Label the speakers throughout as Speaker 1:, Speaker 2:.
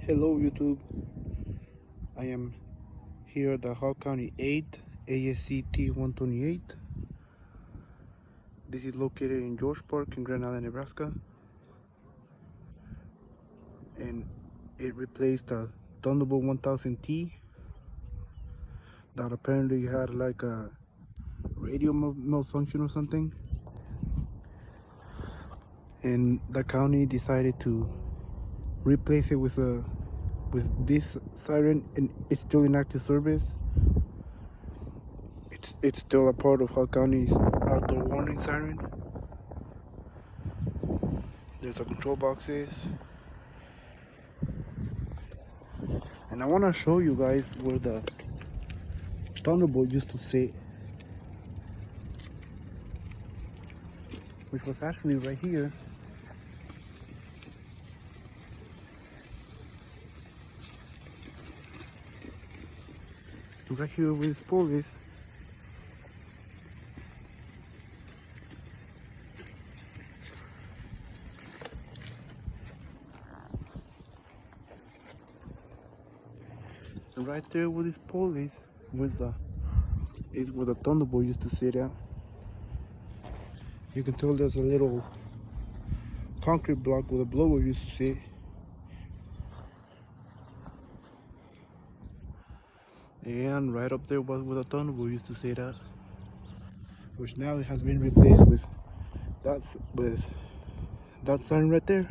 Speaker 1: Hello YouTube, I am here at the Hall County 8 ASCT 128. This is located in George Park in Grand Island, Nebraska, and it replaced the Thunderbolt 1000T that apparently had like a radio malfunction or something, and the county decided to replace it with this siren, and it's still in active service. It's still a part of Hall County's outdoor warning siren. There's the control boxes, and I want to show you guys where the Thunderbolt used to sit, which was actually right here. Right here where this pole is. And right there where this pole is where the Thunderbolt used to sit at. You can tell there's a little concrete block where the blower used to sit. And right up there was where the Thunderbolt used to sit at, which now it has been replaced with that sign right there.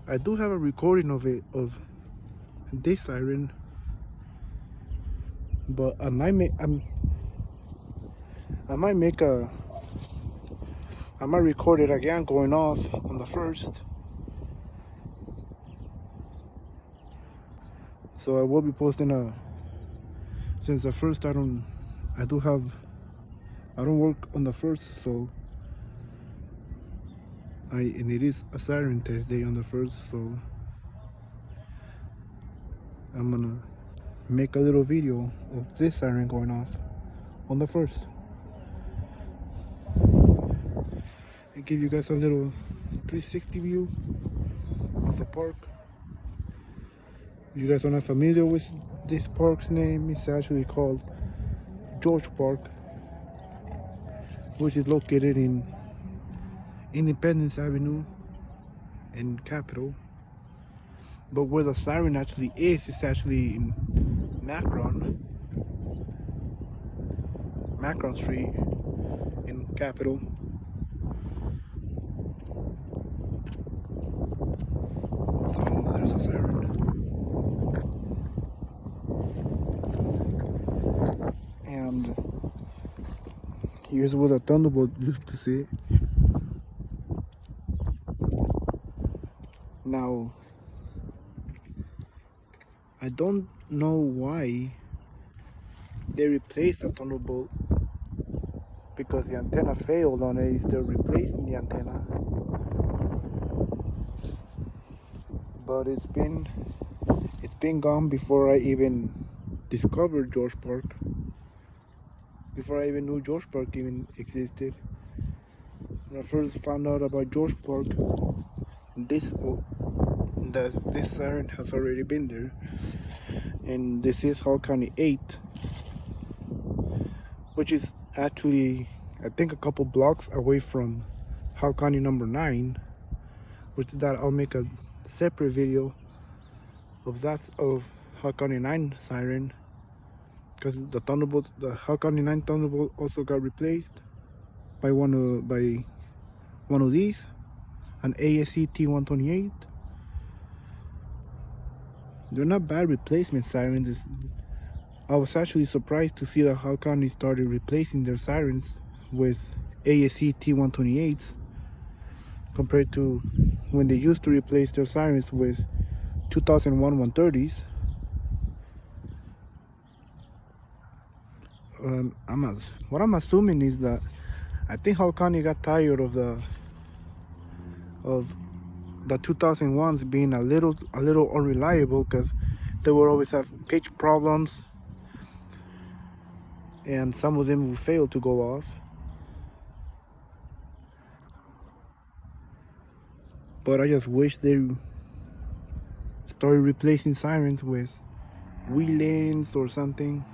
Speaker 1: I do have a recording of this siren, but I might record it again going off on the first. So I will be posting since the first I don't work on the first, so and it is a siren test day on the first, so I'm gonna make a little video of this siren going off on the first and give you guys a little 360 view of the park. If you guys are not familiar with this park's name, it's actually called George Park, which is located in Independence Avenue in Capitol. But where the siren actually is, it's actually in Macron Street in Capitol. So there's a siren. And here's where the Thunderbolt used to sit. Now, I don't know why they replaced the Thunderbolt, because the antenna failed on it. They're replacing the antenna, but it's been gone before I even discovered George Park, before I even knew George Park even existed. When I first found out about George Park, this siren has already been there, and this is Hall County 8, which is actually, I think, a couple blocks away from Hall County number 9, which is that I'll make a separate video of Hall County 9 siren, because the Hall County 9 Thunderbolt also got replaced by one of these, an ASCT 128. They're not bad replacement sirens. I was actually surprised to see that Hall County started replacing their sirens with ASCT 128s compared to when they used to replace their sirens with 2001 130s. What I'm assuming is that I think Hall County got tired of the 2001s being a little unreliable, because they would always have pitch problems and some of them would fail to go off. But I just wish they started replacing sirens with wheelings or something.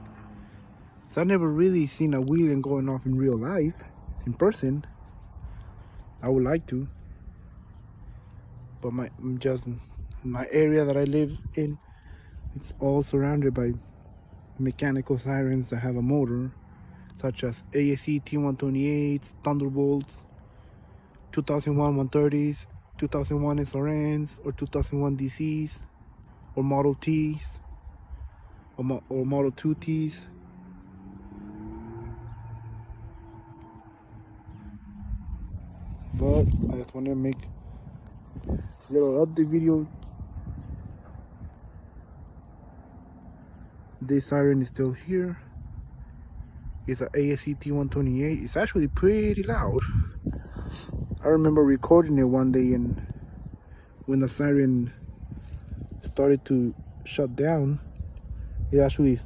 Speaker 1: So I never really seen a wheeling going off in real life, in person. I would like to, but my area that I live in, it's all surrounded by mechanical sirens that have a motor, such as ASE T128s, Thunderbolts, 2001 130s, 2001 SRNs, or 2001 DCs, or Model Ts, or Model 2Ts. But I just want to make a little update video. This siren is still here. It's an ASE T128. It's actually pretty loud. I remember recording it one day, and when the siren started to shut down, it actually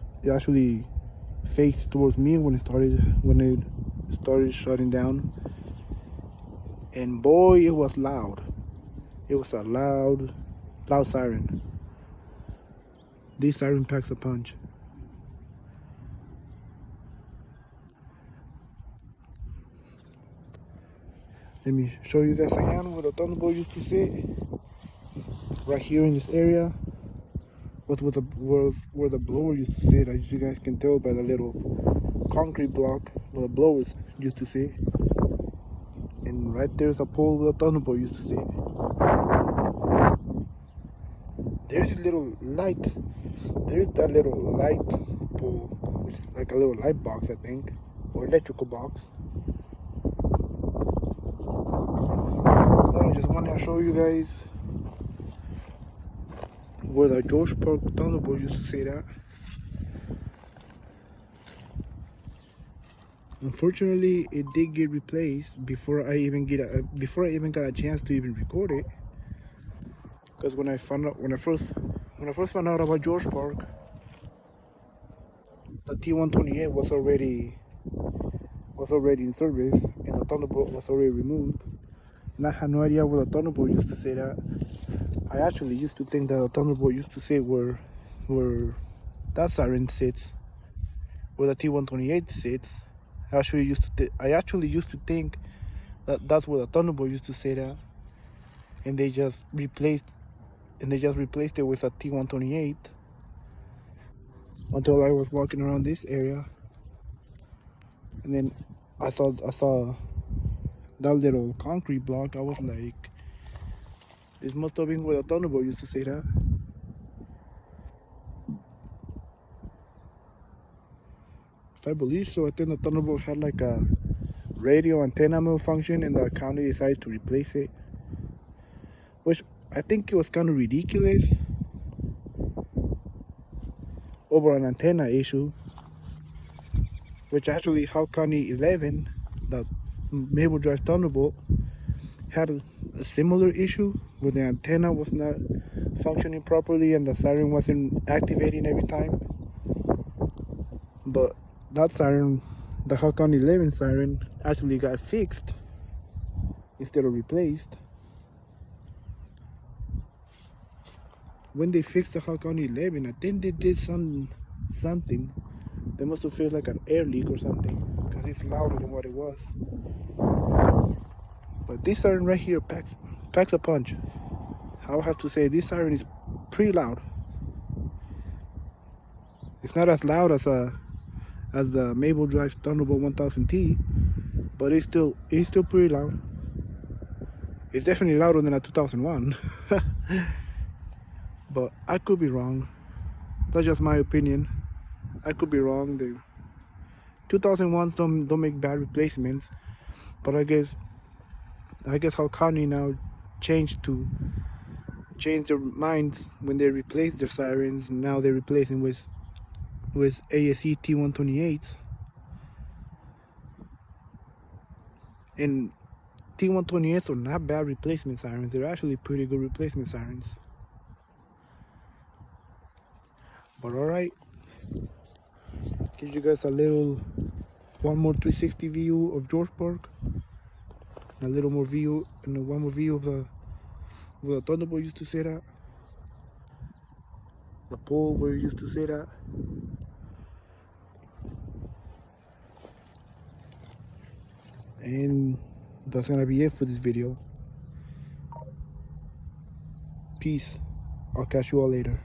Speaker 1: faced towards me when it started shutting down. And boy, it was loud. It was a loud siren. This siren packs a punch. Let me show you guys again where the Thunderbolt used to sit. Right here in this area. Where the blower used to sit. As you guys can tell by the little concrete block where the blowers used to sit. And right there's a pole where the Thunderbolt used to sit. There's a little light. There's that little light pole, which is like a little light box, I think, or electrical box. I just want to show you guys where the George Park Thunderbolt used to sit at. Unfortunately, it did get replaced before I even got a chance to even record it. Because when I first found out about George Park, the T128 was already in service, and the Thunderbolt was already removed. And I had no idea where the Thunderbolt used to sit at. I actually used to think that the Thunderbolt used to sit where that siren sits, where the T128 sits. I actually used to think that that's where the Thunderbolt used to sit at, and they just replaced it with a T128 until I was walking around this area, and then I saw that little concrete block. I was like, this must have been where the Thunderbolt used to sit at. I believe so. I think the Thunderbolt had like a radio antenna malfunction, and the county decided to replace it, which I think it was kind of ridiculous over an antenna issue, which actually Howell County 11, the Maple Drive Thunderbolt, had a similar issue where the antenna was not functioning properly and the siren wasn't activating every time. But that siren, the Howell County 11 siren, actually got fixed instead of replaced. When they fixed the Howell County 11, I think they did something. They must have felt like an air leak or something, because it's louder than what it was. But this siren right here packs a punch. I would have to say this siren is pretty loud. It's not as loud as the Maple Drive Thunderbolt 1000T, but it's still pretty loud. It's definitely louder than a 2001. But I could be wrong. That's just my opinion. I could be wrong. The 2001s don't make bad replacements, but I guess Howell County now changed their minds when they replaced their sirens. Now they're replacing with ASE T128s. And T128s are not bad replacement sirens. They're actually pretty good replacement sirens. But alright, give you guys one more 360 view of George Park, a little more view, and one more view of the where the Thunderbolt used to sit at, the pole where he used to sit at. And that's gonna be it for this video. Peace. I'll catch you all later.